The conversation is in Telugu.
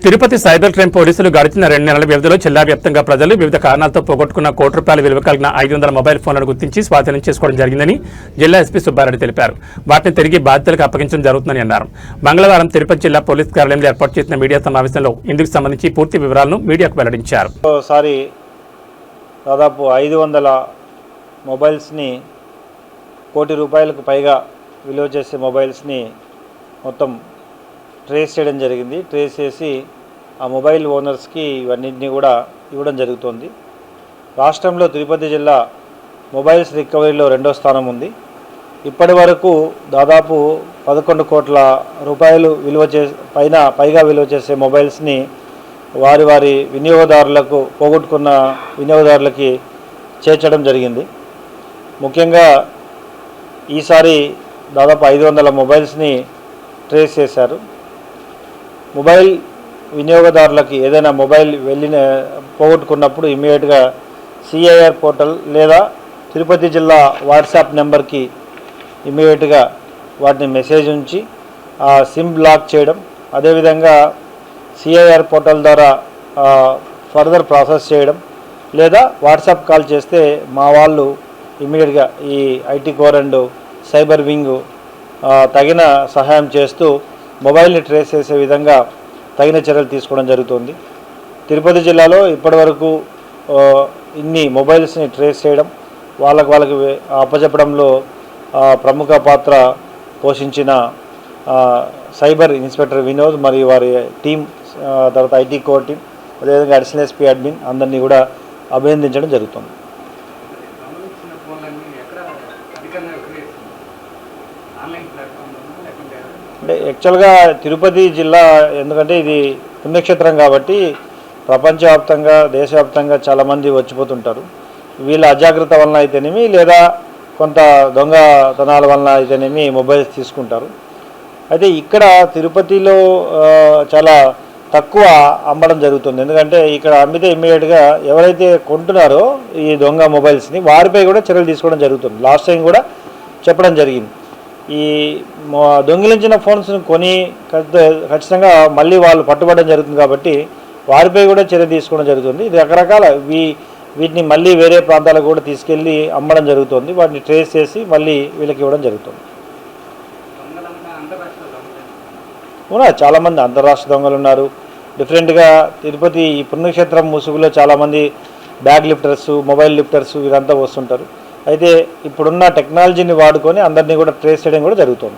తిరుపతి సైబర్ క్రైమ్ పోలీసులు గడిచిన 2 నెలల వ్యవధిలో జిల్లా వ్యాప్తంగా ప్రజలు వివిధ కారణాలతో పోగొట్టుకున్న కోటి రూపాయల విలువ కలిగిన 500 మొబైల్ ఫోన్లను గుర్తించి స్వాధీనం చేసుకోవడం జరిగిందని జిల్లా ఎస్పీ సుబ్బారెడ్డి తెలిపారు. వాటిని తిరిగి బాధితులకు అప్పగించడం జరుగుతుందని అన్నారు. మంగళవారం తిరుపతి జిల్లా పోలీస్ కార్యాలయంలో ఏర్పాటు చేసిన మీడియా సమావేశంలో ఇందుకు సంబంధించి పూర్తి వివరాలను మీడియాకు వెల్లడించారు. దాదాపు 500 మొబైల్స్ని కోటి రూపాయలకు పైగా విలువ చేసే మొబైల్స్ని మొత్తం ట్రేస్ చేయడం జరిగింది. ట్రేస్ చేసి ఆ మొబైల్ ఓనర్స్కి ఇవన్నింటినీ కూడా ఇవ్వడం జరుగుతుంది. రాష్ట్రంలో తిరుపతి జిల్లా మొబైల్స్ రికవరీలో 2వ స్థానం ఉంది. ఇప్పటి వరకు దాదాపు 11 కోట్ల రూపాయలు పైగా విలువ చేసే మొబైల్స్ని వారి వినియోగదారులకు పోగొట్టుకున్న వినియోగదారులకి చేర్చడం జరిగింది. ముఖ్యంగా ఈసారి దాదాపు 500 మొబైల్స్ని ట్రేస్ చేశారు. మొబైల్ వినియోగదారులకి ఏదైనా మొబైల్ పోగొట్టుకున్నప్పుడు ఇమీడియట్గా సిఐఆర్ పోర్టల్ లేదా తిరుపతి జిల్లా వాట్సాప్ నెంబర్కి ఇమీడియట్గా వాటిని మెసేజ్ ఉంచి ఆ సిమ్ బ్లాక్ చేయడం, అదేవిధంగా సిఐఆర్ పోర్టల్ ద్వారా ఫర్దర్ ప్రాసెస్ చేయడం, లేదా వాట్సాప్ కాల్ చేస్తే మా వాళ్ళు ఇమీడియట్గా ఈ IT core and cyber wing తగిన సహాయం చేస్తూ మొబైల్ని ట్రేస్ చేసే విధంగా తగిన చర్యలు తీసుకోవడం జరుగుతుంది. తిరుపతి జిల్లాలో ఇప్పటివరకు ఇన్ని మొబైల్స్ని ట్రేస్ చేయడం, వాళ్ళకి అప్పచెప్పడంలో ప్రముఖ పాత్ర పోషించిన సైబర్ ఇన్స్పెక్టర్ వినోద్ మరియు వారి టీం, తర్వాత ఐటీ కోర్ టీం, అదేవిధంగా అడిషనల్ ఎస్పీ అడ్మిన్ అందరినీ కూడా అభినందించడం జరుగుతుంది. అంటే యాక్చువల్గా తిరుపతి జిల్లా ఎందుకంటే ఇది పుణ్యక్షేత్రం కాబట్టి ప్రపంచవ్యాప్తంగా దేశవ్యాప్తంగా చాలామంది వచ్చిపోతుంటారు. వీళ్ళ అజాగ్రత్త వలన అయితేనేమి లేదా కొంత దొంగతనాల వలన అయితేనేమి మొబైల్స్ తీసుకుంటారు. అయితే ఇక్కడ తిరుపతిలో చాలా తక్కువ అమ్మడం జరుగుతుంది. ఎందుకంటే ఇక్కడ అమ్మితే ఇమ్మీడియట్గా ఎవరైతే కొంటున్నారో ఈ దొంగ మొబైల్స్ని వారిపై కూడా చర్యలు తీసుకోవడం జరుగుతుంది. లాస్ట్ టైం కూడా చెప్పడం జరిగింది. ఈ దొంగిలించిన ఫోన్స్ని కొని ఖచ్చితంగా మళ్ళీ వాళ్ళు పట్టుబడడం జరుగుతుంది కాబట్టి వారిపై కూడా చర్య తీసుకోవడం జరుగుతుంది. ఇది రకరకాల వీటిని మళ్ళీ వేరే ప్రాంతాలకు కూడా తీసుకెళ్ళి అమ్మడం జరుగుతుంది. వాటిని ట్రేస్ చేసి మళ్ళీ వీళ్ళకి ఇవ్వడం జరుగుతుంది. చాలామంది అంతర్రాష్ట్ర దొంగలు ఉన్నారు. డిఫరెంట్గా తిరుపతి ఈ పుణ్యక్షేత్రం ముసుగులో చాలామంది బ్యాగ్ లిఫ్టర్స్, మొబైల్ లిఫ్టర్స్ వీరంతా వస్తుంటారు. అయితే ఇప్పుడున్న టెక్నాలజీని వాడుకొని అందరినీ కూడా ట్రేస్ చేయడం కూడా జరుగుతుంది.